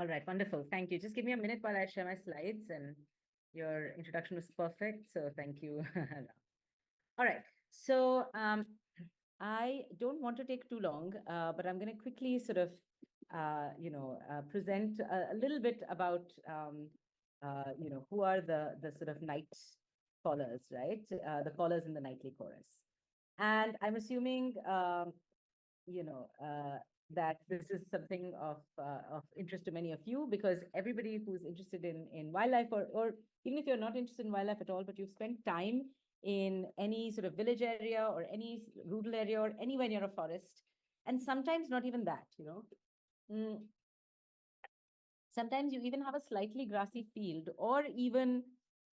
All right, wonderful. Thank you. Just give me a minute while I share my slides, and your introduction was perfect. So thank you. All right. So I don't want to take too long, but I'm going to quickly sort of, present a little bit about, who are the sort of night callers, right? The callers in the nightly chorus. And I'm assuming, you know, uh, that this is something of interest to many of you, because everybody who's interested in wildlife, or even if you're not interested in wildlife at all, but you've spent time in any sort of village area or any rural area or anywhere near a forest, and sometimes not even that, Mm, sometimes you even have a slightly grassy field, or even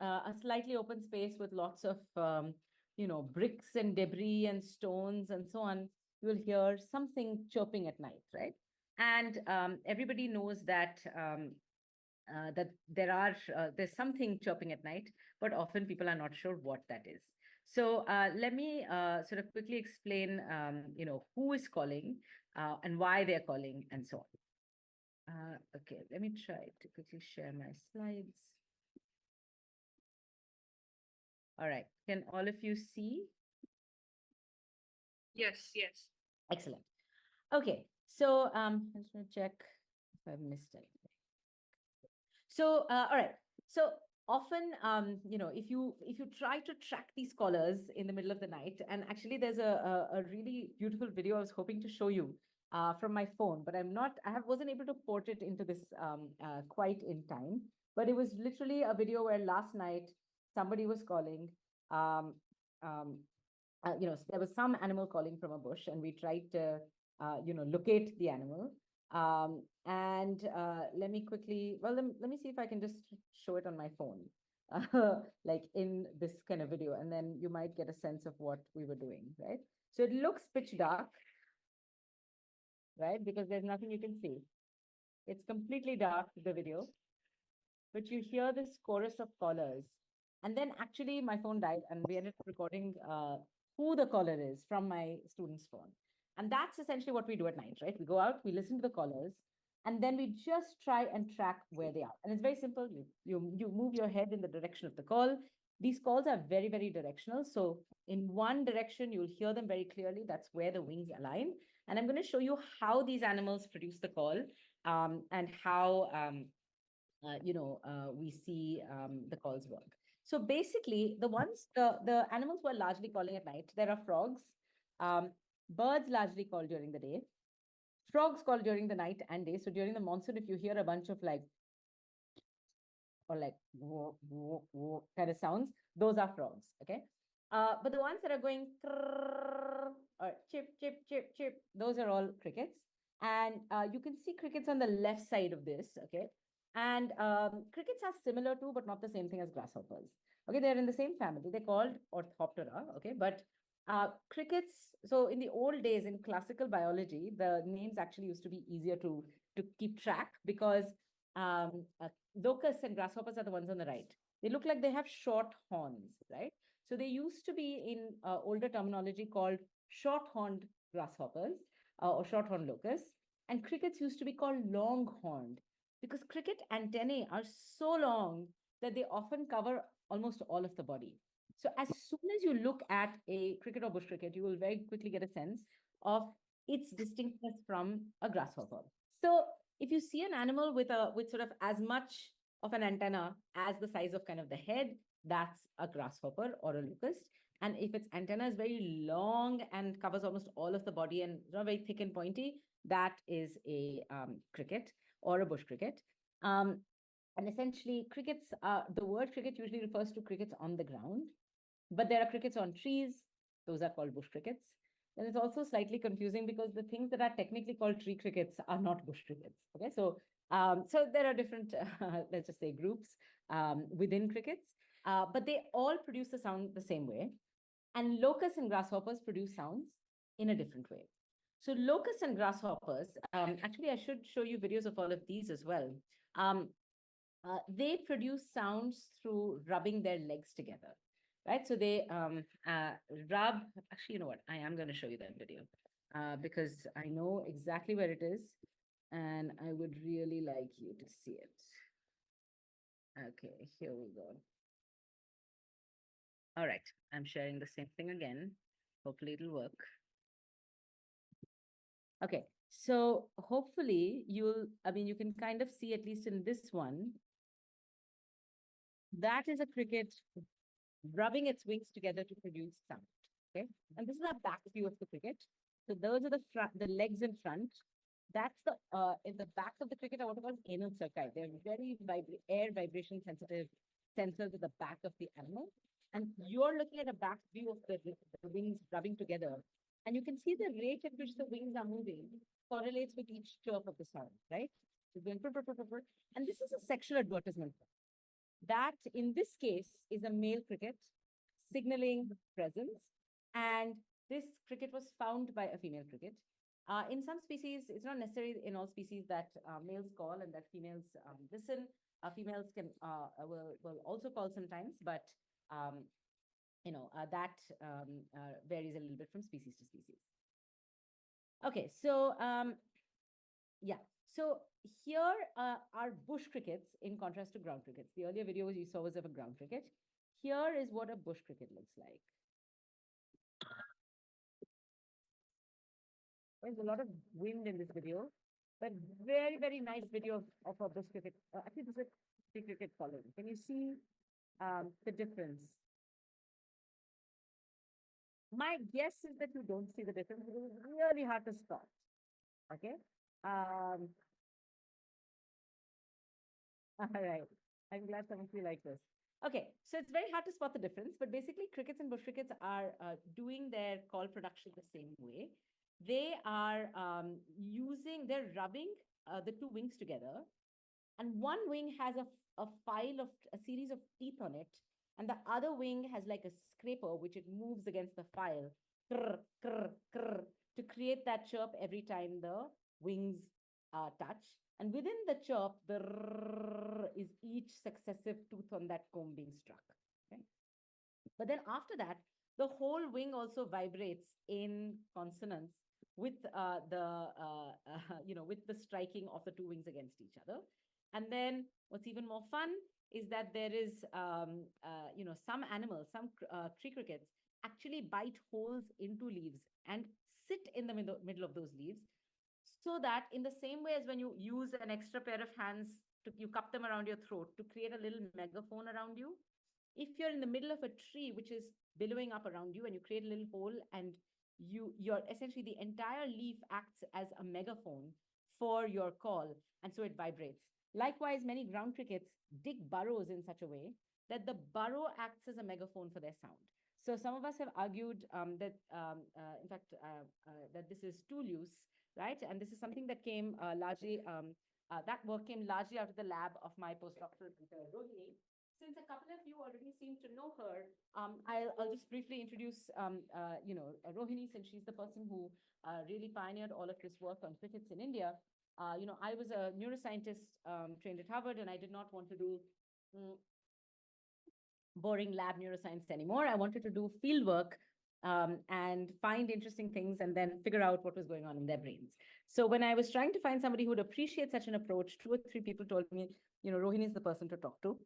a slightly open space with lots of, bricks and debris and stones and so on. You will hear something chirping at night, right? And everybody knows that that there's something chirping at night, but often people are not sure what that is. So let me sort of quickly explain, who is calling and why they're calling and so on. Okay, let me try to quickly share my slides. All right, can all of you see? Yes, yes. Excellent. Okay, so I'm just going to check if I've missed anything. So, all right. So often, if you try to track these callers in the middle of the night, and actually there's a really beautiful video I was hoping to show you from my phone, but wasn't able to port it into this quite in time. But it was literally a video where last night somebody was calling. Um, um, there was some animal calling from a bush, and we tried to, locate the animal. And let me quickly, well, let me see if I can just show it on my phone, like in this kind of video, and then you might get a sense of what we were doing, right? So it looks pitch dark, right? Because there's nothing you can see. It's completely dark, the video, but you hear this chorus of callers. And then actually my phone died, and we ended up recording who the caller is from my student's phone. And that's essentially what we do at night, right? We go out, we listen to the callers, and then we just try and track where they are. And it's very simple. You move your head in the direction of the call. These calls are very, very directional. So in one direction, you'll hear them very clearly. That's where the wings align. And I'm going to show you how these animals produce the call, and how we see the calls work. So basically, the animals who are largely calling at night, there are frogs, um, birds largely call during the day, frogs call during the night and day. So during the monsoon, if you hear a bunch of like, or like whoa, whoa, whoa kind of sounds, those are frogs. Okay. But the ones that are going or chip, chip, chip, chip, those are all crickets. And you can see crickets on the left side of this. Okay. And crickets are similar to, but not the same thing as grasshoppers. Okay. They're in the same family. They're called Orthoptera. Okay. But crickets, so in the old days in classical biology, the names actually used to be easier to keep track, because locusts and grasshoppers are the ones on the right. They look like they have short horns, right? So they used to be in older terminology called short-horned grasshoppers or short-horned locusts, and crickets used to be called long-horned, because cricket antennae are so long that they often cover almost all of the body. So as soon as you look at a cricket or bush cricket, you will very quickly get a sense of its distinctness from a grasshopper. So if you see an animal with sort of as much of an antenna as the size of kind of the head, that's a grasshopper or a locust. And if its antenna is very long and covers almost all of the body and not very thick and pointy, that is a cricket or a bush cricket. And essentially, crickets, the word cricket usually refers to crickets on the ground, but there are crickets on trees. Those are called bush crickets. Then it's also slightly confusing because the things that are technically called tree crickets are not bush crickets. Okay, so there are different, let's just say, groups within crickets, but they all produce the sound the same way. And locusts and grasshoppers produce sounds in a different way. So locusts and grasshoppers, actually, I should show you videos of all of these as well. They produce sounds through rubbing their legs together, right? So they rub, actually, you know what? I am going to show you that video because I know exactly where it is. And I would really like you to see it. Okay, here we go. All right, I'm sharing the same thing again. Hopefully it'll work. Okay, so hopefully you can kind of see, at least in this one, that is a cricket rubbing its wings together to produce sound. Okay, and this is a back view of the cricket. So those are the legs in front. That's the in the back of the cricket are what are called anal circi. They're very air vibration sensitive sensors at the back of the animal. And you're looking at a back view of the wings rubbing together. And you can see the rate at which the wings are moving correlates with each chirp of the sound, right? So going, purr, purr, purr, purr, purr. And this is a sexual advertisement. That, in this case, is a male cricket signaling presence. And this cricket was found by a female cricket. In some species, it's not necessary in all species that males call and that females listen. Females will also call sometimes, but that varies a little bit from species to species. Okay, so yeah. So here are bush crickets in contrast to ground crickets. The earlier video you saw was of a ground cricket. Here is what a bush cricket looks like. There's a lot of wind in this video, but very, very nice video of a bush cricket. Actually, this is a cricket following. Can you see the difference? My guess is that you don't see the difference. It is really hard to spot. Okay. Um, all right. I'm glad some of you like this. Okay, so it's very hard to spot the difference, but basically crickets and bush crickets are doing their call production the same way. They are they're rubbing the two wings together, and one wing has a series of teeth on it, and the other wing has like a scraper, which it moves against the file, krr, krr, krr, to create that chirp every time the wings touch. And within the chirp, the is each successive tooth on that comb being struck. Okay? But then after that, the whole wing also vibrates in consonance with with the striking of the two wings against each other. And then what's even more fun is that there is some animals, some tree crickets actually bite holes into leaves and sit in the middle of those leaves, so that in the same way as when you use an extra pair of hands you cup them around your throat to create a little megaphone around you, if you're in the middle of a tree which is billowing up around you and you create a little hole, and you're essentially, the entire leaf acts as a megaphone for your call, and so it vibrates. Likewise, many ground crickets dig burrows in such a way that the burrow acts as a megaphone for their sound. So some of us have argued that this is tool use, right? And this is something that came that work came largely out of the lab of my postdoctoral teacher, Rohini. Since a couple of you already seem to know her, I'll just briefly introduce, Rohini, since she's the person who really pioneered all of this work on crickets in India. I was a neuroscientist trained at Harvard, and I did not want to do boring lab neuroscience anymore. I wanted to do field work and find interesting things and then figure out what was going on in their brains. So when I was trying to find somebody who would appreciate such an approach, 2 or 3 people told me, Rohini is the person to talk to.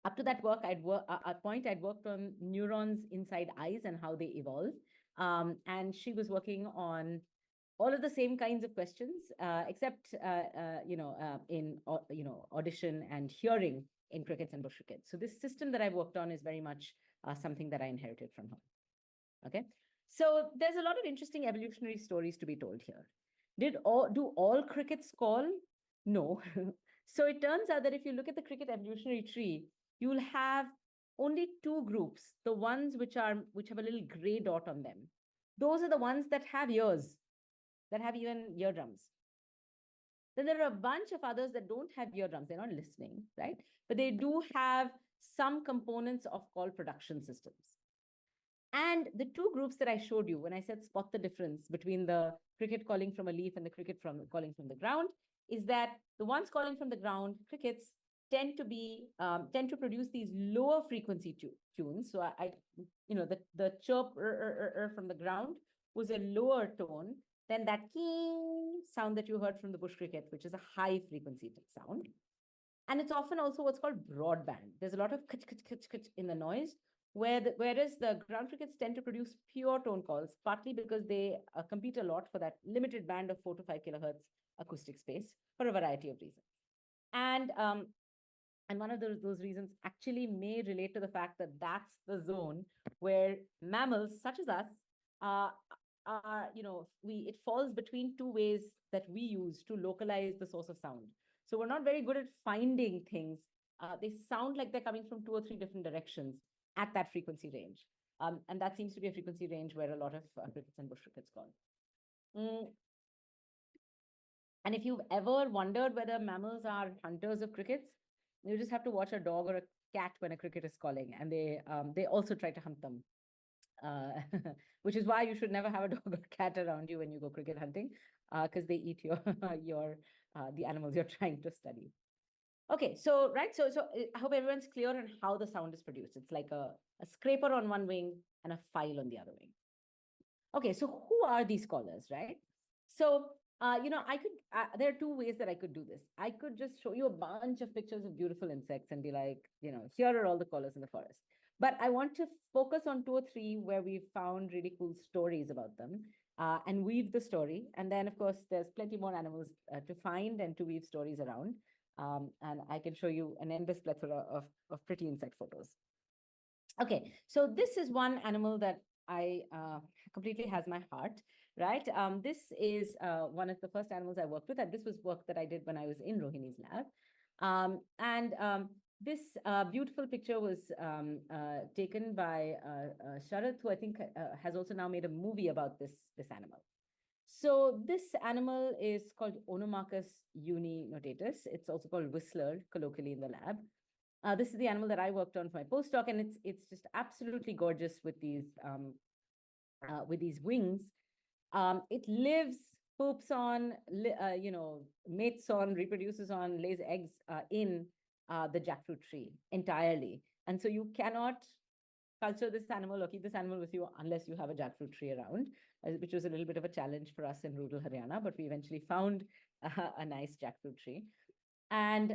Up to that work, I'd worked on neurons inside eyes and how they evolve. And she was working on all of the same kinds of questions, except in audition and hearing in crickets and bush crickets. So this system that I've worked on is very much something that I inherited from her. Okay, so there's a lot of interesting evolutionary stories to be told here. Do all crickets call? No. So it turns out that if you look at the cricket evolutionary tree, you'll have only 2 groups, the ones which have a little gray dot on them. Those are the ones that have ears, that have even eardrums. Then there are a bunch of others that don't have eardrums. They're not listening, right? But they do have some components of call production systems. And the 2 groups that I showed you when I said spot the difference between the cricket calling from a leaf and the cricket calling from the ground is that the ones calling from the ground, crickets, tend to produce these lower frequency tunes. So the chirp from the ground was a lower tone, then that keen sound that you heard from the bush cricket, which is a high frequency sound. And it's often also what's called broadband. There's a lot of kach, kach, kach, kach in the noise, whereas the ground crickets tend to produce pure tone calls, partly because they compete a lot for that limited band of 4 to 5 kilohertz acoustic space for a variety of reasons. And one of those reasons actually may relate to the fact that that's the zone where mammals such as us it falls between two ways that we use to localize the source of sound. So we're not very good at finding things. They sound like they're coming from 2 or 3 different directions at that frequency range. And that seems to be a frequency range where a lot of crickets and bush crickets call. And if you've ever wondered whether mammals are hunters of crickets, you just have to watch a dog or a cat when a cricket is calling, and they also try to hunt them. Which is why you should never have a dog or cat around you when you go cricket hunting, because they eat the animals you're trying to study. Okay, so I hope everyone's clear on how the sound is produced. It's like a scraper on one wing and a file on the other wing. Okay, so who are these callers, right? So there are 2 ways that I could do this. I could just show you a bunch of pictures of beautiful insects and be like, here are all the callers in the forest. But I want to focus on 2 or 3 where we found really cool stories about them and weave the story. And then, of course, there's plenty more animals to find and to weave stories around. And I can show you an endless plethora of pretty insect photos. Okay, so this is one animal that I completely has my heart, right? This is one of the first animals I worked with, and this was work that I did when I was in Rohini's lab. This beautiful picture was taken by Sharad, who I think has also now made a movie about this animal. So this animal is called Onomachus uninotatus. It's also called whistler, colloquially in the lab. This is the animal that I worked on for my postdoc, and it's just absolutely gorgeous with these wings. It lives, poops on, mates on, reproduces on, lays eggs in the jackfruit tree entirely. And so you cannot culture this animal or keep this animal with you unless you have a jackfruit tree around, which was a little bit of a challenge for us in rural Haryana, but we eventually found a nice jackfruit tree. And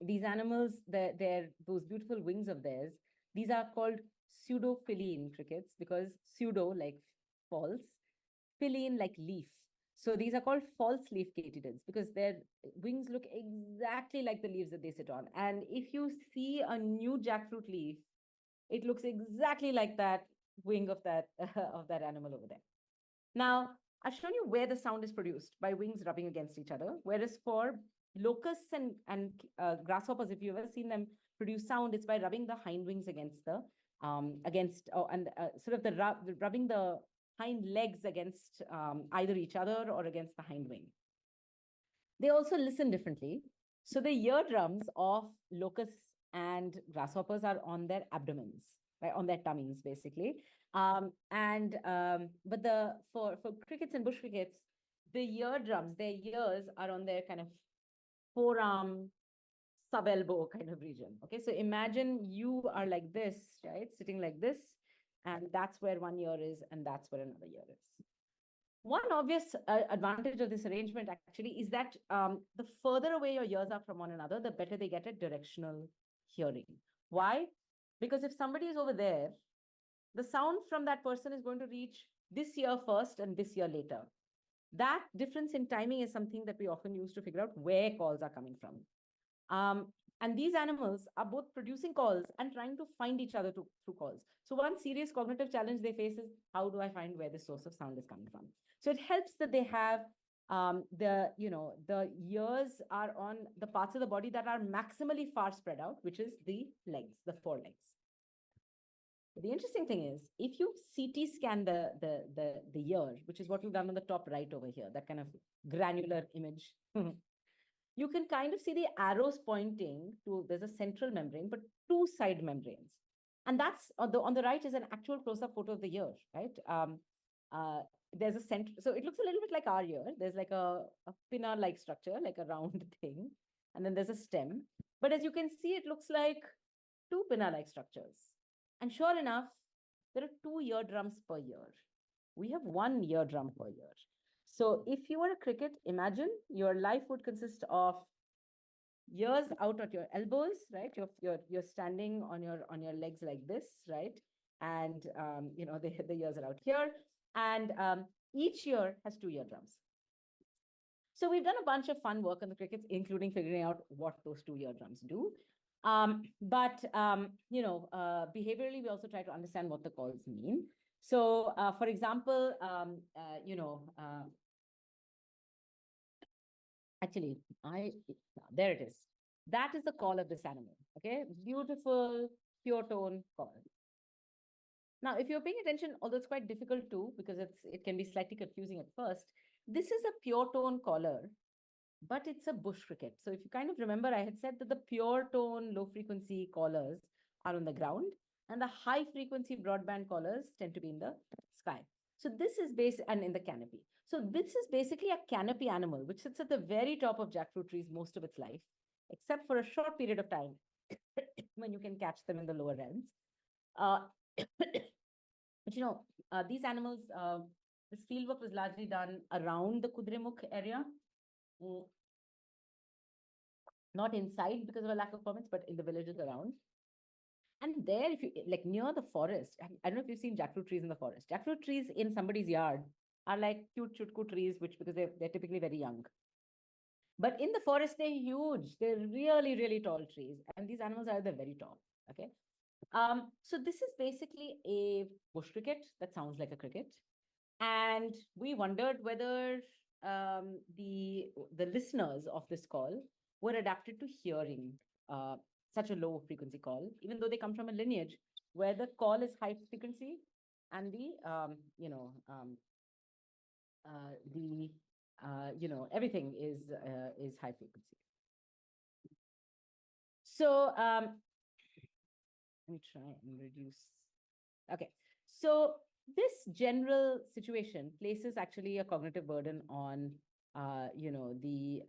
these animals, they're those beautiful wings of theirs, these are called pseudo-philine crickets, because pseudo like false, philine like leaf. So these are called false leaf katydids because their wings look exactly like the leaves that they sit on. And if you see a new jackfruit leaf, it looks exactly like that wing of that of that animal over there. Now, I've shown you where the sound is produced by wings rubbing against each other, whereas for locusts and grasshoppers, if you've ever seen them produce sound, it's by rubbing the hind wings against the rubbing the hind legs against either each other or against the hind wing. They also listen differently. So the eardrums of locusts and grasshoppers are on their abdomens, right, on their tummies, basically. But for crickets and bush crickets, the eardrums, their ears are on their kind of forearm, sub-elbow kind of region. Okay, so imagine you are like this, right, sitting like this, and that's where one ear is, and that's where another ear is. One obvious advantage of this arrangement actually is that the further away your ears are from one another, the better they get at directional hearing. Why? Because if somebody is over there, the sound from that person is going to reach this ear first and this ear later. That difference in timing is something that we often use to figure out where calls are coming from. And these animals are both producing calls and trying to find each other through calls. So one serious cognitive challenge they face is, how do I find where the source of sound is coming from? So it helps that they have the ears are on the parts of the body that are maximally far spread out, which is the legs, the forelegs. The interesting thing is, if you CT scan the ear, which is what we've done on the top right over here, that kind of granular image, you can kind of see the arrows pointing to, there's a central membrane, but 2 side membranes. And that's on the right is an actual close-up photo of the ear, right? There's a center, so it looks a little bit like our ear. There's like a pinna-like structure, like a round thing, and then there's a stem. But as you can see, it looks like 2 pinna-like structures. And sure enough, there are 2 eardrums per ear. We have 1 eardrum per ear. So if you were a cricket, imagine your life would consist of ears out at your elbows, right? You're standing on your legs like this, right? And the ears are out here, and each ear has 2 eardrums. So we've done a bunch of fun work on the crickets, including figuring out what those 2 eardrums do. Behaviorally, we also try to understand what the calls mean. So, for example, actually, there it is. That is the call of this animal. Okay, beautiful pure tone call. Now, if you're paying attention, although it's quite difficult too, because it can be slightly confusing at first, this is a pure tone caller, but it's a bush cricket. So if you kind of remember, I had said that the pure tone low frequency callers are on the ground, and the high frequency broadband callers tend to be in the sky. So this is and in the canopy. So this is basically a canopy animal, which sits at the very top of jackfruit trees most of its life, except for a short period of time when you can catch them in the lower realms. But these animals, this fieldwork was largely done around the Kudremukh area. Not inside because of a lack of permits, but in the villages around. And there, if you like near the forest, I don't know if you've seen jackfruit trees in the forest. Jackfruit trees in somebody's yard are like cute chutku trees, because they're typically very young. But in the forest, they're huge. They're really, really tall trees. And these animals are at the very top. Okay. So this is basically a bush cricket that sounds like a cricket. And we wondered whether the listeners of this call were adapted to hearing such a low frequency call, even though they come from a lineage where the call is high frequency and everything is high frequency. So let me try and reduce. Okay, so this general situation places actually a cognitive burden on the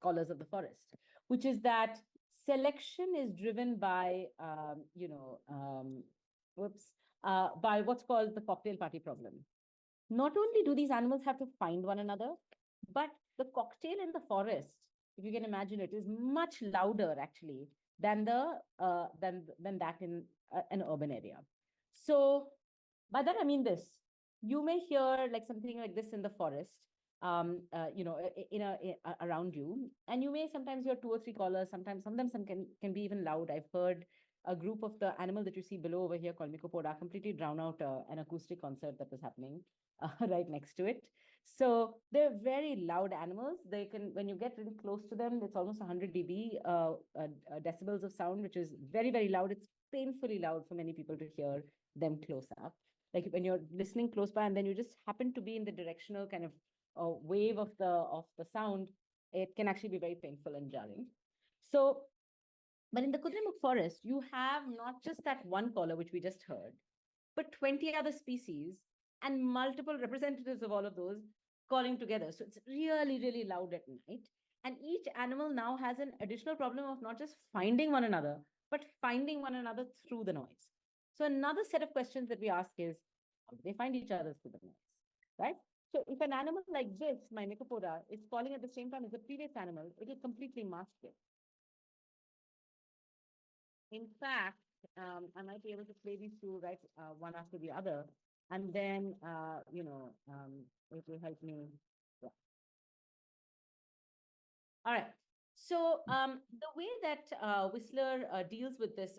callers of the forest, which is that selection is driven by by what's called the cocktail party problem. Not only do these animals have to find one another, but the cocktail in the forest, if you can imagine it, is much louder actually than that in an urban area. So by that I mean this: you may hear like something like this in the forest, around you, and you may sometimes hear 2 or 3 callers. Sometimes some of them can be even loud. I've heard a group of the animal that you see below over here called Mycopoda completely drown out an acoustic concert that was happening right next to it. So they're very loud animals. They can, when you get really close to them, it's almost 100 dB decibels of sound, which is very, very loud. It's painfully loud for many people to hear them close up. Like when you're listening close by and then you just happen to be in the directional kind of wave of the sound, it can actually be very painful and jarring. So, but in the Kudremukh forest, you have not just that one caller, which we just heard, but 20 other species and multiple representatives of all of those calling together. So it's really, really loud at night. And each animal now has an additional problem of not just finding one another, but finding one another through the noise. So another set of questions that we ask is, how do they find each other through the noise, right? So if an animal like this, my Mycopoda, is calling at the same time as the previous animal, it will completely mask it. In fact, I might be able to play these two right one after the other, and then it will help me. Yeah. All right. So the way that Whistler deals with this,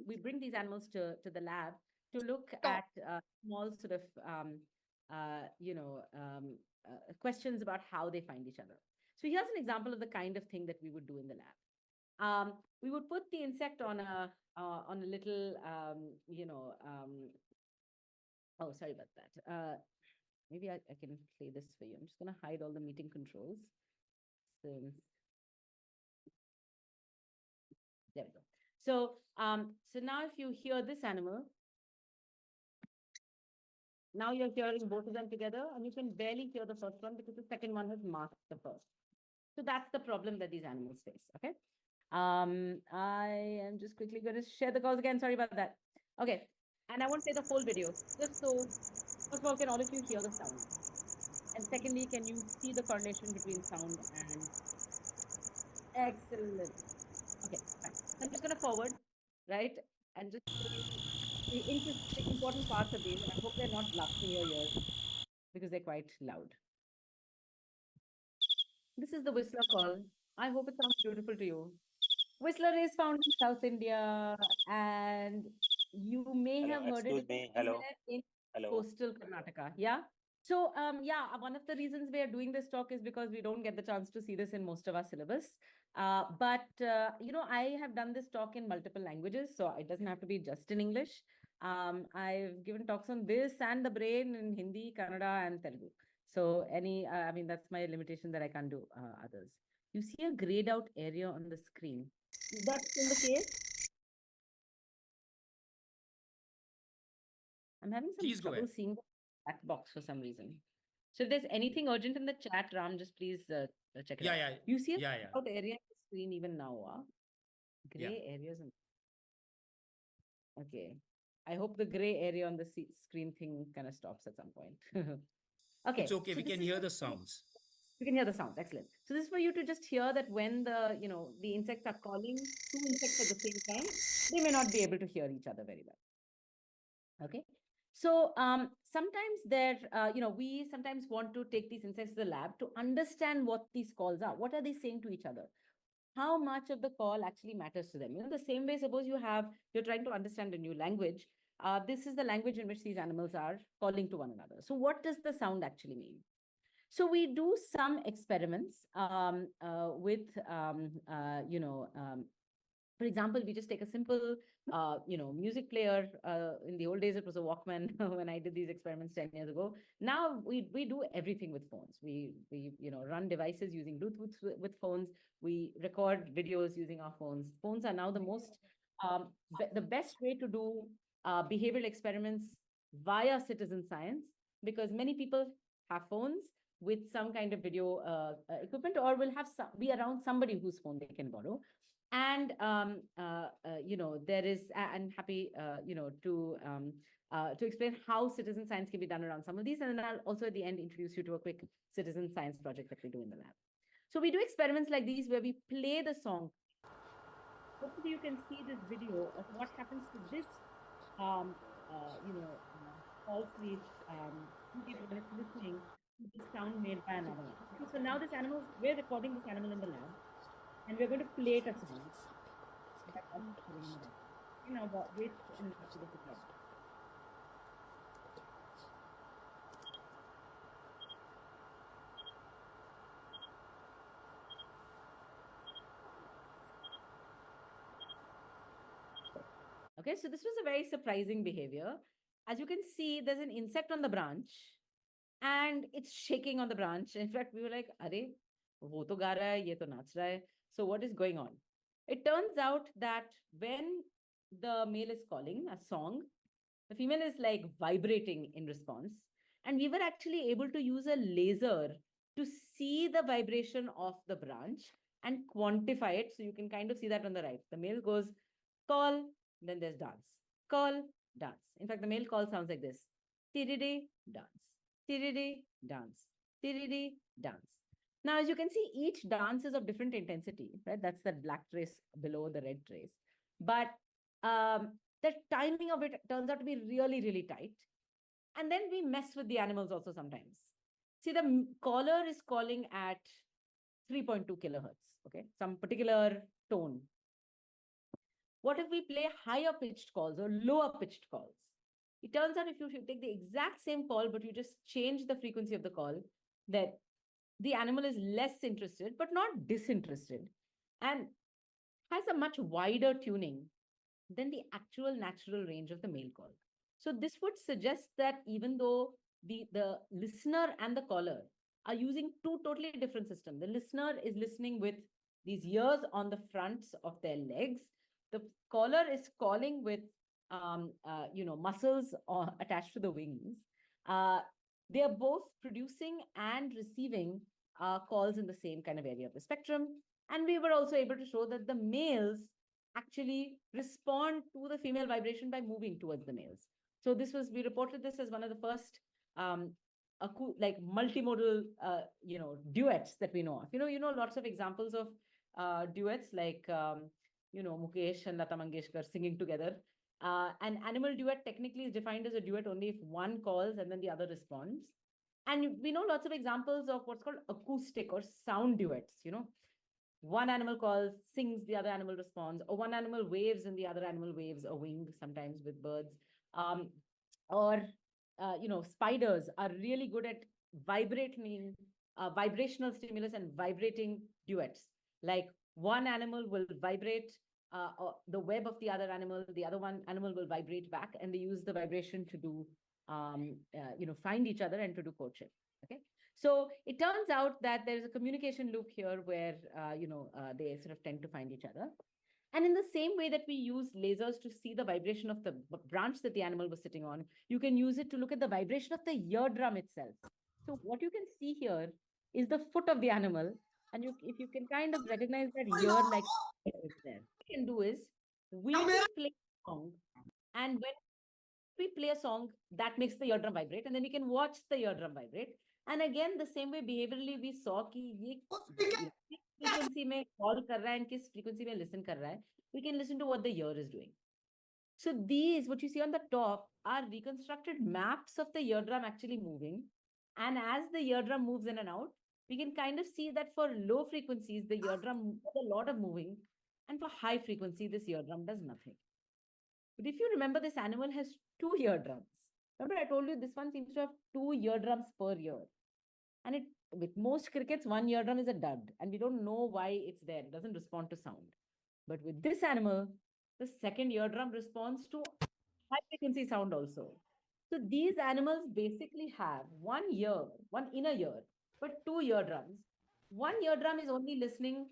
we bring these animals to the lab to look at small sort of questions about how they find each other. So here's an example of the kind of thing that we would do in the lab. We would put the insect on a little oh, sorry about that. Maybe I can play this for you. I'm just going to hide all the meeting controls. So there we go. So so now if you hear this animal, now you're hearing both of them together, and you can barely hear the first one because the second one has masked the first. So that's the problem that these animals face. Okay. I am just quickly going to share the calls again. Sorry about that. Okay. And I won't say the whole video, just so, first of all, can all of you hear the sound? And secondly, can you see the correlation between sound and excellent? Okay, fine. So I'm just going to forward, right? And just show you the important parts of these. And I hope they're not blasting your ears because they're quite loud. This is the Whistler call. I hope it sounds beautiful to you. Whistler is found in South India, and you may Hello, have heard it excuse me. Hello, somewhere in hello. coastal Karnataka. Yeah. So, yeah, one of the reasons we are doing this talk is because we don't get the chance to see this in most of our syllabus. I have done this talk in multiple languages, so it doesn't have to be just in English. I've given talks on this and the brain in Hindi, Kannada, and Telugu. So, that's my limitation that I can't do others. You see a grayed out area on the screen. Is that still the case? I'm having some Please go trouble ahead. seeing the chat box for some reason. So if there's anything urgent in the chat, Ram, just please check it out. Yeah. You see a Yeah. out area on the screen even now, gray Yeah. areas. Okay. I hope the gray area on the screen thing kind of stops at some point. Okay. It's okay. So We this can is hear the sounds. you can hear the sound. Excellent. So this is for you to just hear that when the insects are calling two insects at the same time, they may not be able to hear each other very well. Okay. So sometimes we sometimes want to take these insects to the lab to understand what these calls are. What are they saying to each other? How much of the call actually matters to them? The same way, suppose you're trying to understand a new language. This is the language in which these animals are calling to one another. So what does the sound actually mean? So we do some experiments with, for example, we just take a simple, music player. In the old days, it was a Walkman when I did these experiments 10 years ago. Now we do everything with phones. We run devices using Bluetooth with phones. We record videos using our phones. Phones are now the best way to do behavioral experiments via citizen science, because many people have phones with some kind of video equipment, or will be around somebody whose phone they can borrow. And there is, and happy to explain how citizen science can be done around some of these, and then I'll also at the end introduce you to a quick citizen science project that we do in the lab. So we do experiments like these where we play the song. Hopefully you can see this video of what happens to this false leaf when it's listening to the sound made by another one. Okay, so now we're recording this animal in the lab, and we're going to play it a song. Wait and after the record. Okay, so this was a very surprising behavior. As you can see, there's an insect on the branch and it's shaking on the branch. In fact, we were like, "Are, wo to ga raha hai, ye to naach raha hai." So what is going on? It turns out that when the male is calling a song, the female is like vibrating in response. And we were actually able to use a laser to see the vibration of the branch and quantify it. So you can kind of see that on the right. The male goes, call, then there's dance. Call, dance. In fact, the male call sounds like this. Tiride, dance. Tiride, dance. Tiride, dance. Now, as you can see, each dance is of different intensity, right? That's the black trace below the red trace. But the timing of it turns out to be really, really tight. And then we mess with the animals also sometimes. See, the caller is calling at 3.2 kilohertz, okay? Some particular tone. What if we play higher pitched calls or lower pitched calls? It turns out if you take the exact same call, but you just change the frequency of the call, that the animal is less interested, but not disinterested, and has a much wider tuning than the actual natural range of the male call. So this would suggest that even though the listener and the caller are using two totally different systems, the listener is listening with these ears on the fronts of their legs. The caller is calling with muscles attached to the wings. They are both producing and receiving calls in the same kind of area of the spectrum. And we were also able to show that the males actually respond to the female vibration by moving towards the males. So we reported this as one of the first um, like multimodal, duets that we know of. Lots of examples of duets like, Mukesh and Lata Mangeshkar singing together. An animal duet technically is defined as a duet only if one calls and then the other responds. And we know lots of examples of what's called acoustic or sound duets. One animal calls, sings, the other animal responds, or one animal waves and the other animal waves a wing, sometimes with birds. Um, or, spiders are really good at vibrational stimulus and vibrating duets. Like one animal will vibrate the web of the other animal, the other one animal will vibrate back, and they use the vibration to do, find each other and to do courtship. Okay. So it turns out that there's a communication loop here where, they sort of tend to find each other. And in the same way that we use lasers to see the vibration of the branch that the animal was sitting on, you can use it to look at the vibration of the eardrum itself. So what you can see here is the foot of the animal. And if you can kind of recognize that ear like it's there, what we can do is we can play a song. And when we play a song, that makes the eardrum vibrate, and then we can watch the eardrum vibrate. And again, the same way behaviorally we saw कि ये किस frequency में call कर रहा है and किस frequency में listen कर रहा है, we can listen to what the ear is doing. So these, what you see on the top, are reconstructed maps of the eardrum actually moving. And as the eardrum moves in and out, we can kind of see that for low frequencies, the eardrum does a lot of moving. And for high frequency, this eardrum does nothing. But if you remember, this animal has two eardrums. Remember, I told you this one seems to have two eardrums per ear. And with most crickets, one eardrum is a dud, and we don't know why it's there. It doesn't respond to sound. But with this animal, the second eardrum responds to high frequency sound also. So these animals basically have one ear, one inner ear, but two eardrums. One eardrum is only listening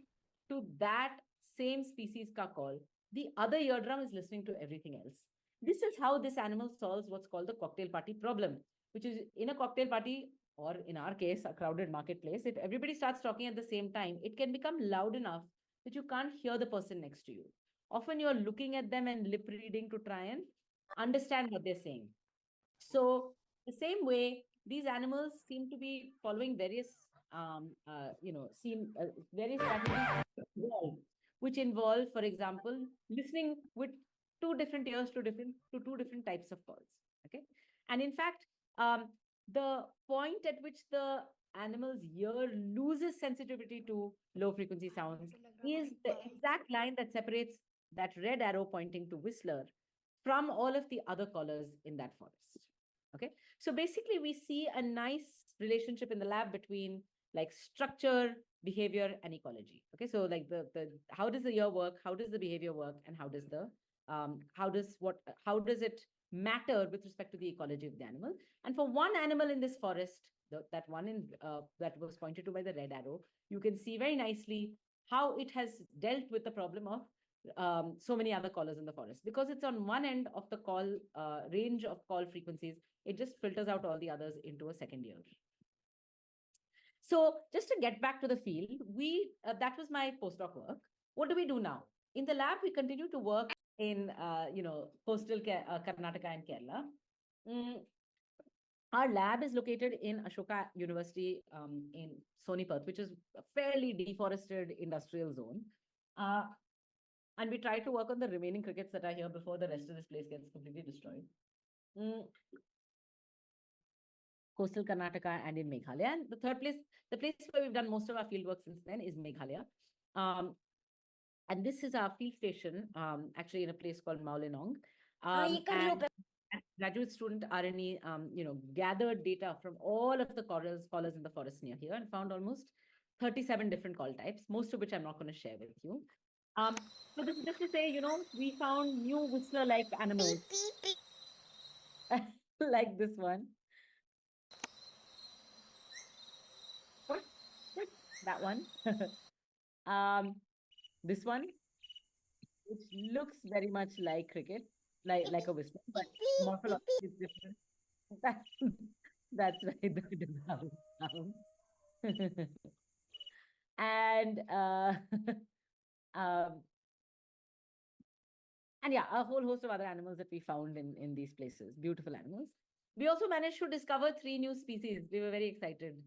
to that same species ka call. The other eardrum is listening to everything else. This is how this animal solves what's called the cocktail party problem, which is in a cocktail party, or in our case, a crowded marketplace, if everybody starts talking at the same time, it can become loud enough that you can't hear the person next to you. Often you're looking at them and lip reading to try and understand what they're saying. So the same way, these animals seem to be following various, various strategies which involve, for example, listening with two different ears to two different types of calls. Okay, and in fact, the point at which the animal's ear loses sensitivity to low frequency sounds is the exact line that separates that red arrow pointing to Whistler from all of the other callers in that forest. Okay, so basically we see a nice relationship in the lab between like structure, behavior, and ecology. Okay, so like the how does the ear work, how does the behavior work, and how does it matter with respect to the ecology of the animal? And for one animal in this forest, that one that was pointed to by the red arrow, you can see very nicely how it has dealt with the problem of so many other callers in the forest, because it's on one end of the call range of call frequencies. It just filters out all the others into a second ear. So just to get back to the field, that was my postdoc work. What do we do now? In the lab, we continue to work in coastal Karnataka and Kerala. Our lab is located in Ashoka University in Sonipat, which is a fairly deforested industrial zone. And we try to work on the remaining crickets that are here before the rest of this place gets completely destroyed. Coastal Karnataka and in Meghalaya. And the place where we've done most of our field work since then is Meghalaya. And this is our field station, actually in a place called Maulinong. And graduate student RNE, gathered data from all of the callers in the forest near here and found almost 37 different call types, most of which I'm not going to share with you. So this is just to say, we found new whistler-like animals, like this one. That one. This one, which looks very much like cricket, like a whistler, but morphologically is different. That's right, the sound. And um, and yeah, a whole host of other animals that we found in these places, beautiful animals. We also managed to discover 3 new species. We were very excited.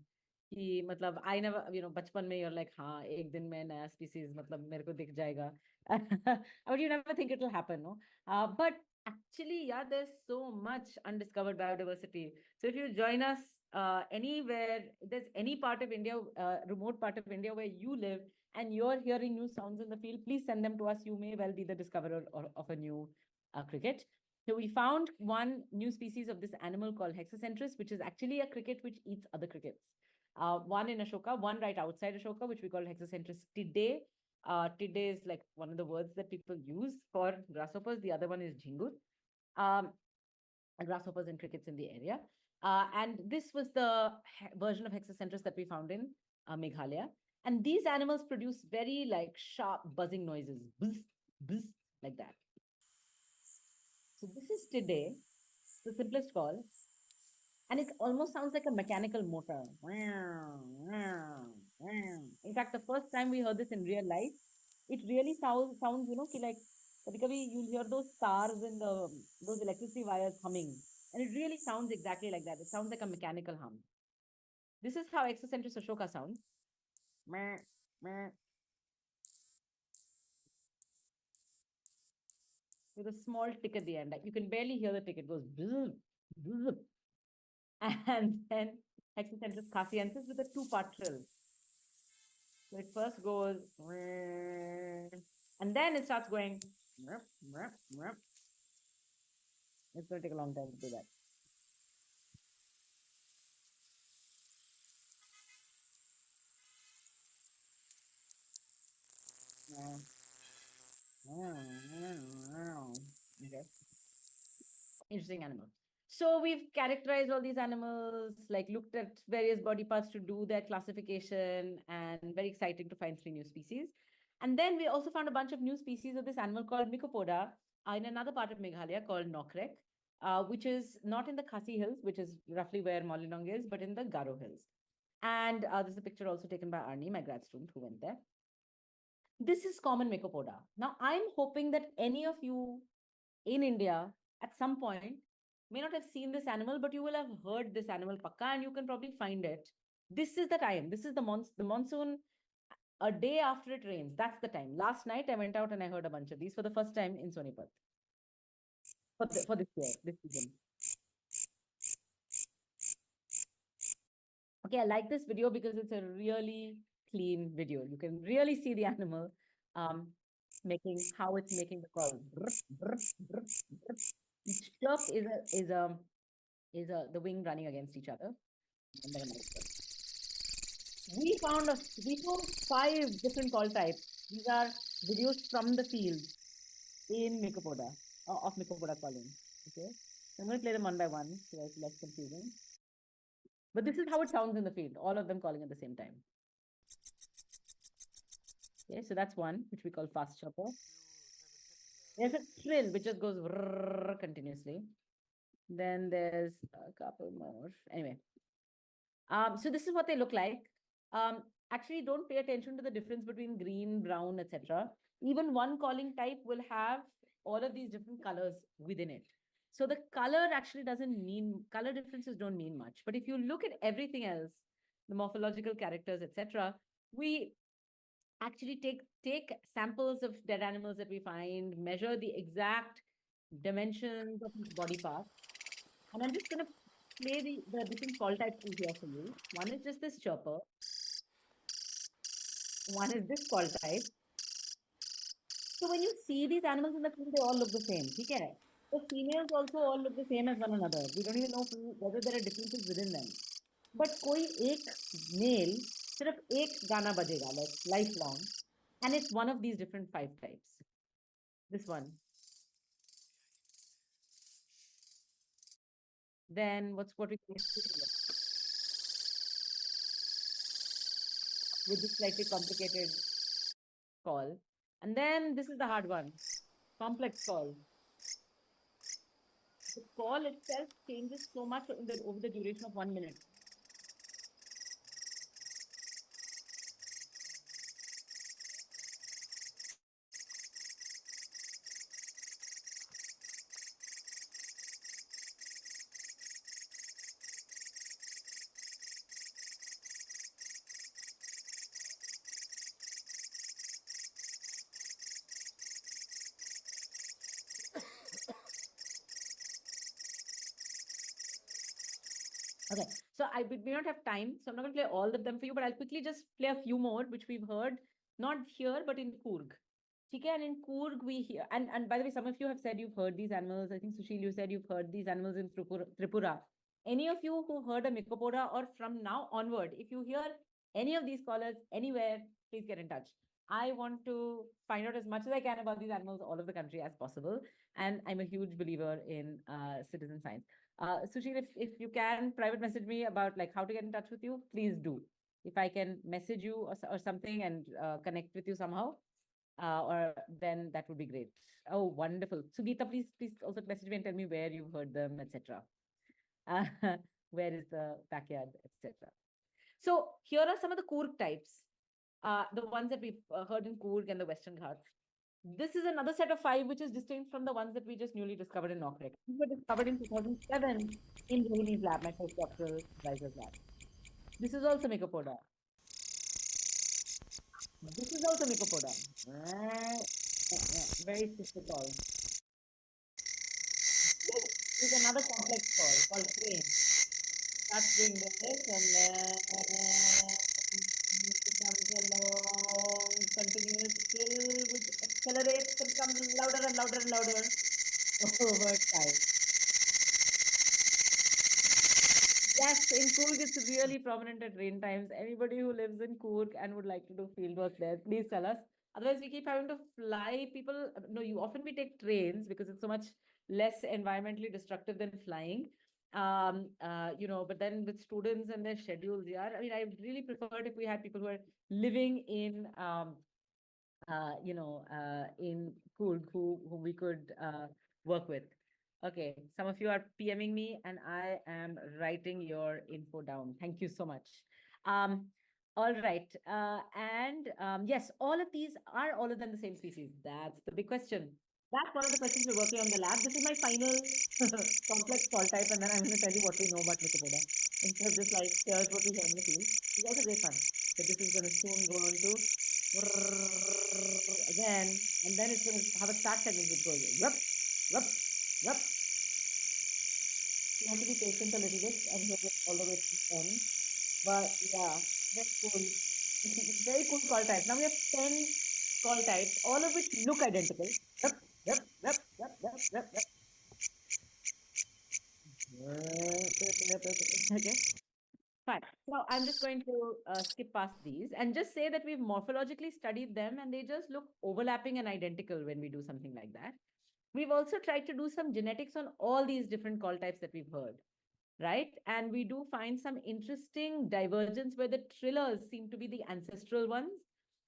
कि मतलब I never, बचपन में you're like, हाँ एक दिन में नया species मतलब मेरे को दिख जाएगा. But you never think it will happen, no? But actually, yeah, there's so much undiscovered biodiversity. So if you join us anywhere, there's any part of India, remote part of India where you live, and you're hearing new sounds in the field, please send them to us. You may well be the discoverer of a new cricket. So we found one new species of this animal called Hexacentris, which is actually a cricket which eats other crickets. One in Ashoka, one right outside Ashoka, which we call Hexacentris tidde. Tidde is like one of the words that people use for grasshoppers. The other one is jingur. Grasshoppers and crickets in the area. And this was the version of Hexacentris that we found in Meghalaya. And these animals produce very like sharp buzzing noises, buzz, buzz, like that. So this is today the simplest call. And it almost sounds like a mechanical motor. In fact, the first time we heard this in real life, it really sounds, like you'll hear those stars in those electricity wires humming. And it really sounds exactly like that. It sounds like a mechanical hum. This is how Exocentris Ashoka sounds. With a small tick at the end. Like you can barely hear the tick. It goes bzz, bzz. And then Hexacentris casiensis with a 2-part trill. So it first goes, and then it starts going. It's going to take a long time to do that. Okay. Interesting animal. So we've characterized all these animals, like looked at various body parts to do their classification, and very exciting to find 3 new species. And then we also found a bunch of new species of this animal called Mycopoda in another part of Meghalaya called Nokrek, which is not in the Khasi Hills, which is roughly where Mollynog is, but in the Garo Hills. And this is a picture also taken by Arnie, my grad student who went there. This is common Mycopoda. Now, I'm hoping that any of you in India at some point may not have seen this animal, but you will have heard this animal pakka, and you can probably find it. This is the time. This is the monsoon. A day after it rains, that's the time. Last night I went out and I heard a bunch of these for the first time in Sonipat for this year, this season. Okay, I like this video because it's a really clean video. You can really see the animal making how it's making the call. Each chirp is the wing running against each other. We found 5 different call types. These are videos from the field in Mycopoda, of Mycopoda calling. Okay, so I'm going to play them one by one so it's less confusing. But this is how it sounds in the field, all of them calling at the same time. Okay, so that's one, which we call fast chopper. There's a trill, which just goes continuously. Then there's a couple more. Anyway, so this is what they look like. Actually, don't pay attention to the difference between green, brown, etc. Even one calling type will have all of these different colors within it. So the color actually doesn't mean, color differences don't mean much. But if you look at everything else, the morphological characters, etc., we actually take samples of dead animals that we find, measure the exact dimensions of each body part. And I'm just going to play the different call types here for you. One is just this chirper. One is this call type. So when you see these animals in the field, they all look the same. Okay? The females also all look the same as one another. We don't even know whether there are differences within them. But koi ek male sirf ek gana bajega, like lifelong. And it's one of these different 5 types. This one. Then what we call with this slightly complicated call. And then this is the hard one, complex call. The call itself changes so much over the duration of 1 minute. Okay, so we don't have time, so I'm not going to play all of them for you, but I'll quickly just play a few more, which we've heard, not here, but in Coorg. Okay, and in Coorg we hear, and by the way, some of you have said you've heard these animals. I think Sushil, you said you've heard these animals in Tripura. Any of you who heard a Mycopoda, or from now onward, if you hear any of these callers anywhere, please get in touch. I want to find out as much as I can about these animals all over the country as possible. And I'm a huge believer in citizen science. Sushil, if you can private message me about like how to get in touch with you, please do. If I can message you or something and connect with you somehow, or then that would be great. Oh, wonderful. Sugita, please also message me and tell me where you heard them, etc. Uh, where is the backyard, etc. So here are some of the Coorg types, the ones that we've heard in Coorg and the Western Ghats. This is another set of 5, which is distinct from the ones that we just newly discovered in Noctrek. These were discovered in 2007 in Rohini's lab, my postdoctoral advisor's lab. This is also Mycopoda. This is also Mycopoda. Very sister call. This is another complex call called crane. Starts doing this and then it comes along, continuous still, which accelerates and comes louder and louder and louder over time. Yes, in Coorg, it's really prominent at rain times. Anybody who lives in Coorg and would like to do field work there, please tell us. Otherwise, we keep having to fly people. No, you often we take trains because it's so much less environmentally destructive than flying. But then with students and their schedules, yeah, I mean, I really preferred if we had people who are living in Coorg who we could work with. Okay, some of you are PMing me and I am writing your info down. Thank you so much. All right. Yes, all of these are all of them the same species? That's the big question. That's one of the questions we're working on in the lab. This is my final complex call type, and then I'm going to tell you what we know about Mycopoda. Instead of just like, here's what we hear in the field. It's also great fun. So this is going to soon go on to again, and then it's going to have a start segment which goes rup, rup, rup. You have to be patient a little bit and hear it all the way to the end. But yeah, very cool. Very cool call type. Now we have 10 call types, all of which look identical. Rup, rup, rup, rup, rup, rup, rup. Okay. Fine. Now I'm just going to skip past these and just say that we've morphologically studied them and they just look overlapping and identical when we do something like that. We've also tried to do some genetics on all these different call types that we've heard, right? And we do find some interesting divergence where the trillers seem to be the ancestral ones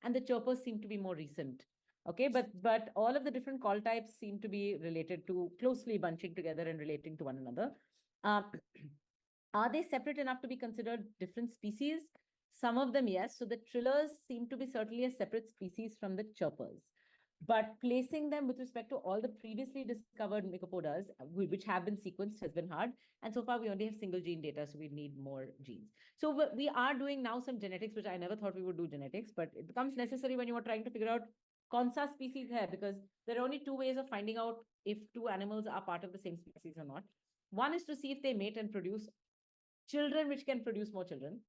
and the chirpers seem to be more recent. Okay, but all of the different call types seem to be related to closely bunching together and relating to one another. Are they separate enough to be considered different species? Some of them, yes. So the trillers seem to be certainly a separate species from the chirpers. But placing them with respect to all the previously discovered mycopodas, which have been sequenced, has been hard. And so far, we only have single gene data, so we need more genes. So we are doing now some genetics, which I never thought we would do genetics, but it becomes necessary when you are trying to figure out konsa species hai, because there are only two ways of finding out if two animals are part of the same species or not. One is to see if they mate and produce children which can produce more children.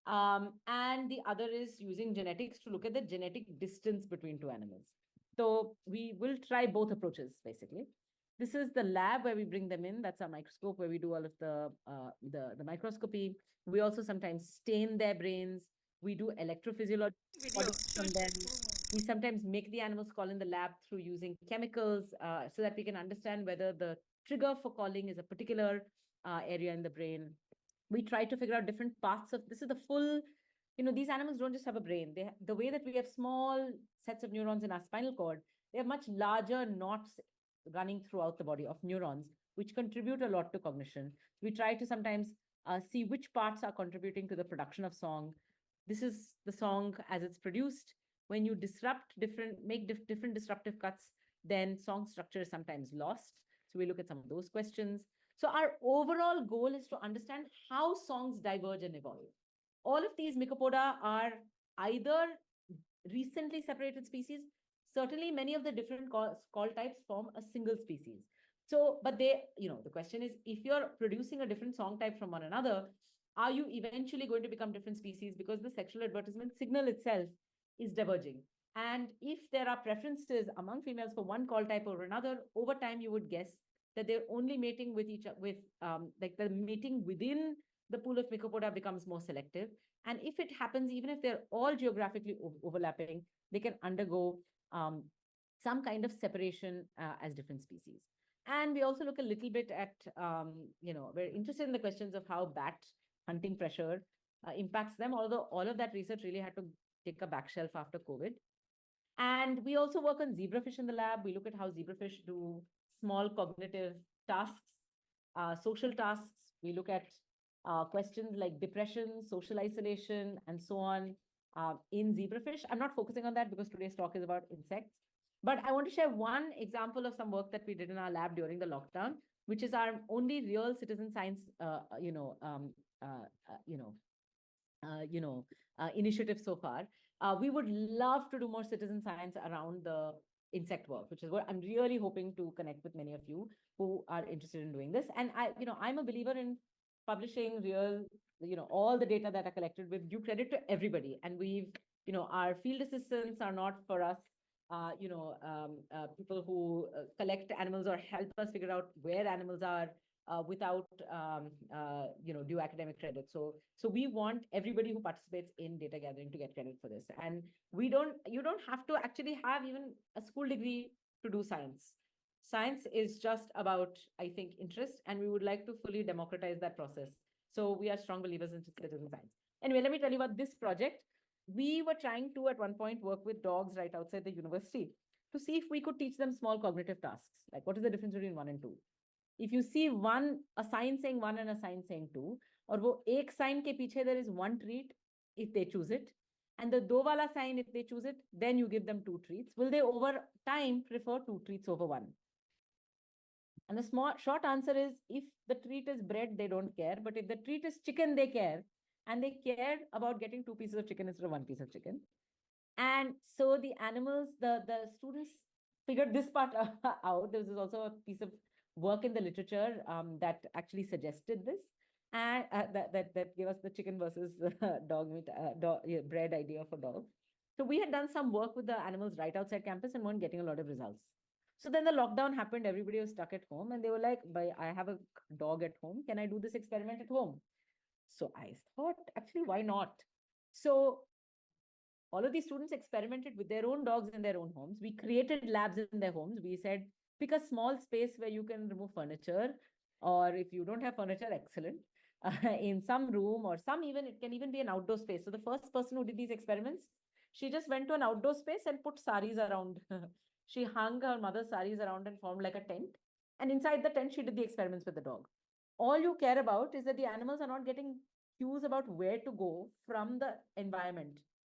And the other is using genetics to look at the genetic distance between two animals. So we will try both approaches, basically. This is the lab where we bring them in. That's our microscope where we do all of the microscopy. We also sometimes stain their brains. We do electrophysiology from them. We sometimes make the animals call in the lab through using chemicals so that we can understand whether the trigger for calling is a particular area in the brain. We try to figure out different parts of this is the full, these animals don't just have a brain. The way that we have small sets of neurons in our spinal cord, they have much larger knots running throughout the body of neurons, which contribute a lot to cognition. We try to sometimes see which parts are contributing to the production of song. This is the song as it's produced. When you make different disruptive cuts, then song structure is sometimes lost. So we look at some of those questions. So our overall goal is to understand how songs diverge and evolve. All of these mycopoda are either recently separated species. Certainly, many of the different call types form a single species. So, but they, the question is, if you're producing a different song type from one another, are you eventually going to become different species? Because the sexual advertisement signal itself is diverging. And if there are preferences among females for one call type or another, over time you would guess that they're only mating with each with like the mating within the pool of Mycopoda becomes more selective. And if it happens, even if they're all geographically overlapping, they can undergo some kind of separation as different species. And we also look a little bit at, we're interested in the questions of how bat hunting pressure impacts them, although all of that research really had to take a back shelf after COVID. And we also work on zebrafish in the lab. We look at how zebrafish do small cognitive tasks, social tasks. We look at questions like depression, social isolation, and so on in zebrafish. I'm not focusing on that because today's talk is about insects. But I want to share one example of some work that we did in our lab during the lockdown, which is our only real citizen science, uh, you know, initiative so far. We would love to do more citizen science around the insect work, which is what I'm really hoping to connect with many of you who are interested in doing this. And I'm a believer in publishing real, all the data that are collected with due credit to everybody. And our field assistants are not for us, people who collect animals or help us figure out where animals are without due academic credit. So we want everybody who participates in data gathering to get credit for this. And you don't have to actually have even a school degree to do science. Science is just about, I think, interest, and we would like to fully democratize that process. So we are strong believers in citizen science. Anyway, let me tell you about this project. We were trying to, at one point, work with dogs right outside the university to see if we could teach them small cognitive tasks, like what is the difference between one and two. If you see a sign saying one and a sign saying two, or वो एक sign के पीछे there is one treat if they choose it, and the दो वाला sign if they choose it, then you give them two treats. Will they over time prefer two treats over one? And the short answer is, if the treat is bread, they don't care. But if the treat is chicken, they care. And they care about getting two pieces of chicken instead of one piece of chicken. And so the students figured this part out. There was also a piece of work in the literature that actually suggested this, and that gave us the chicken versus dog meat, bread idea for dogs. So we had done some work with the animals right outside campus and weren't getting a lot of results. So then the lockdown happened. Everybody was stuck at home, and they were like, "I have a dog at home. Can I do this experiment at home?" So I thought, actually, why not? So all of these students experimented with their own dogs in their own homes. We created labs in their homes. We said, pick a small space where you can remove furniture, or if you don't have furniture, excellent, in some room, or it can even be an outdoor space. So the first person who did these experiments, she just went to an outdoor space and put saris around. She hung her mother's saris around and formed like a tent. And inside the tent, she did the experiments with the dog. All you care about is that the animals are not getting cues about where to go from the environment.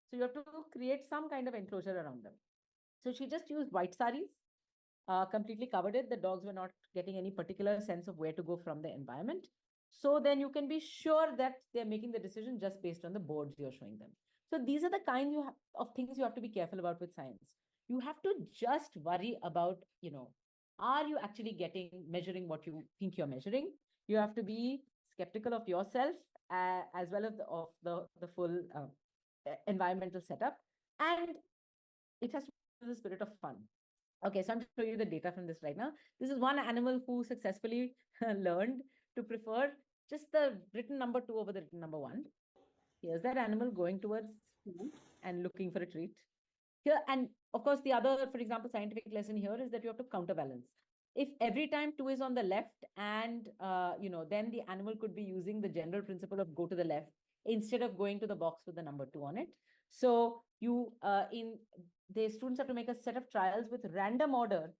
So you have to create some kind of enclosure around them. So she just used white saris, completely covered it. The dogs were not getting any particular sense of where to go from the environment. So then you can be sure that they're making the decision just based on the boards you're showing them. So these are the kinds of things you have to be careful about with science. You have to just worry about, are you actually measuring what you think you're measuring? You have to be skeptical of yourself as well as of the full environmental setup, and it has to be the spirit of fun. Okay, so I'm showing you the data from this right now. This is one animal who successfully learned to prefer just the written number 2 over the written number 1. Here's that animal going towards food and looking for a treat. Here, and of course, the other, for example, scientific lesson here is that you have to counterbalance. If every time 2 is on the left, and then the animal could be using the general principle of go to the left instead of going to the box with the number 2 on it. So the students have to make a set of trials with random order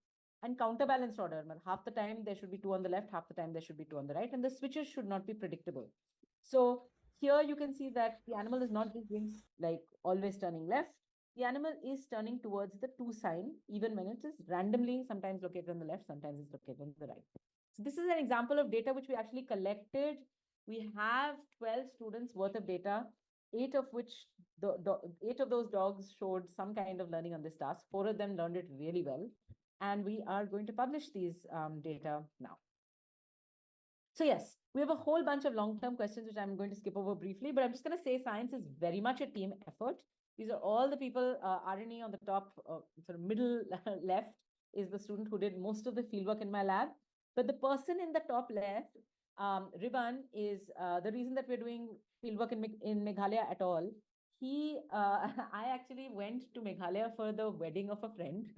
and counterbalanced order. Half the time there should be 2 on the left, half the time there should be 2 on the right, and the switches should not be predictable. So here you can see that the animal is not just doing like always turning left. The animal is turning towards the 2 sign, even when it is randomly sometimes located on the left, sometimes it's located on the right. So this is an example of data which we actually collected. We have 12 students worth of data, 8 of those dogs showed some kind of learning on this task. 4 of them learned it really well. and we are going to publish these data now. So yes, we have a whole bunch of long-term questions, which I'm going to skip over briefly, but I'm just going to say science is very much a team effort. These are all the people, Arini on the top, sort of middle left is the student who did most of the fieldwork in my lab. But the person in the top left, Riban, is the reason that we're doing fieldwork in Meghalaya at all. I actually went to Meghalaya for the wedding of a friend.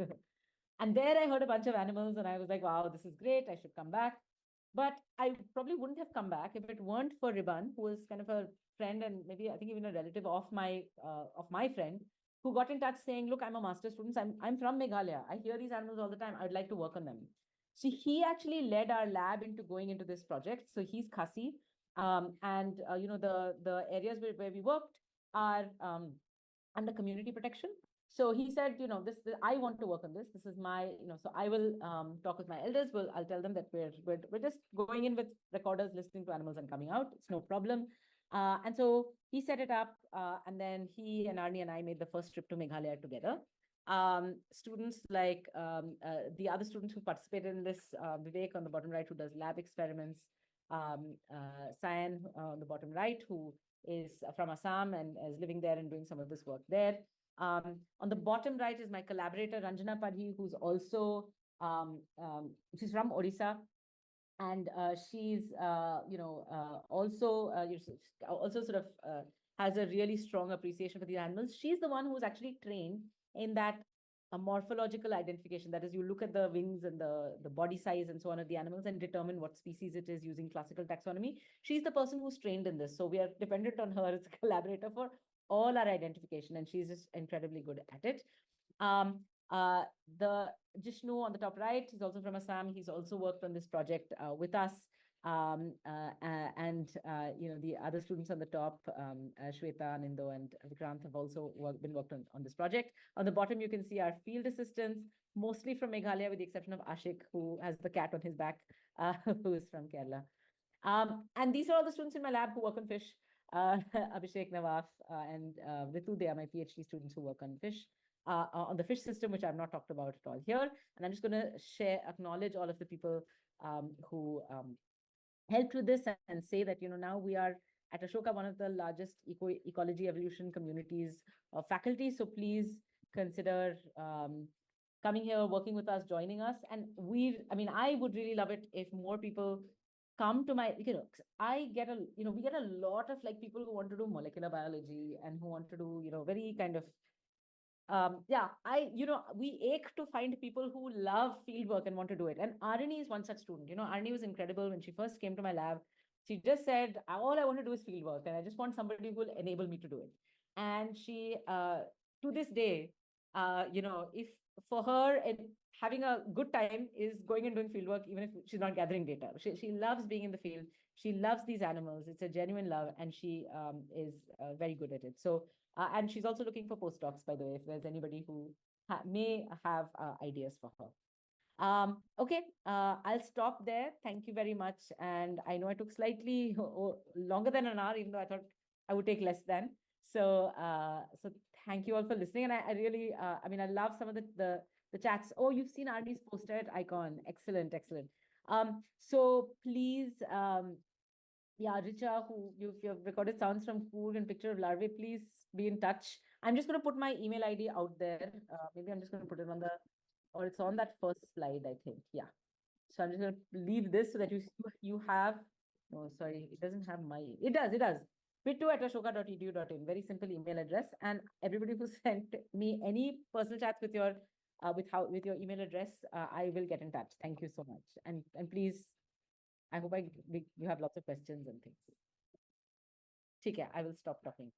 And there I heard a bunch of animals and I was like, wow, this is great. I should come back. But I probably wouldn't have come back if it weren't for Riban, who was kind of a friend and maybe I think even a relative of my friend, who got in touch saying, "Look, I'm a master's student. I'm from Meghalaya. I hear these animals all the time. I'd like to work on them." So he actually led our lab into going into this project. So he's Khasi, and the areas where we worked are under community protection. So he said, I want to work on this. This is my, so I will talk with my elders. I'll tell them that we're just going in with recorders, listening to animals and coming out. It's no problem. And so he set it up, and then he and Arnie and I made the first trip to Meghalaya together. Students like the other students who participated in this, Vivek on the bottom right, who does lab experiments, Sayan on the bottom right, who is from Assam and is living there and doing some of this work there. On the bottom right is my collaborator, Ranjana Padhi, who's also, she's from Odisha. And she's, also sort of has a really strong appreciation for the animals. She's the one who's actually trained in that morphological identification. That is, you look at the wings and the body size and so on of the animals and determine what species it is using classical taxonomy. She's the person who's trained in this. So we are dependent on her as a collaborator for all our identification, and she's just incredibly good at it. The Jishnu on the top right, he's also from Assam. He's also worked on this project with us. The other students on the top, Shweta, Nindo, and Vikrant have also been worked on this project. On the bottom, you can see our field assistants, mostly from Meghalaya, with the exception of Ashik, who has the cat on his back, who is from Kerala. And these are all the students in my lab who work on fish. Abhishek, Nawaf, and Ritu, they are my PhD students who work on fish. On the fish system, which I've not talked about at all here. And I'm just going to acknowledge all of the people who helped with this and say that, now we are at Ashoka, one of the largest ecology evolution communities of faculty. So please consider coming here, working with us, joining us. And I would really love it if more people come to my, we get a lot of like people who want to do molecular biology and who want to do, very kind of we ache to find people who love fieldwork and want to do it. And Arini is one such student. Arini was incredible when she first came to my lab. She just said, all I want to do is fieldwork, and I just want somebody who will enable me to do it. And she, to this day, if for her, having a good time is going and doing fieldwork, even if she's not gathering data. She loves being in the field. She loves these animals. It's a genuine love, and she is very good at it. So, and she's also looking for postdocs, by the way, if there's anybody who may have ideas for her. Okay, I'll stop there. Thank you very much. And I know I took slightly longer than an hour, even though I thought I would take less than. So, thank you all for listening. And I really, I love some of the chats. Oh, you've seen Arnie's poster icon. Excellent, excellent. So please, Richa, who you've recorded sounds from food and picture of larvae, please be in touch. I'm just going to put my email ID out there. Maybe I'm just going to put it on or it's on that first slide, I think. Yeah. So I'm just going to leave this so that you have, no, sorry, it doesn't have it does. bittu@ashoka.edu.in, very simple email address. And everybody who sent me any personal chats with your email address, I will get in touch. Thank you so much. And please, I hope you have lots of questions and things. Okay, I will stop talking.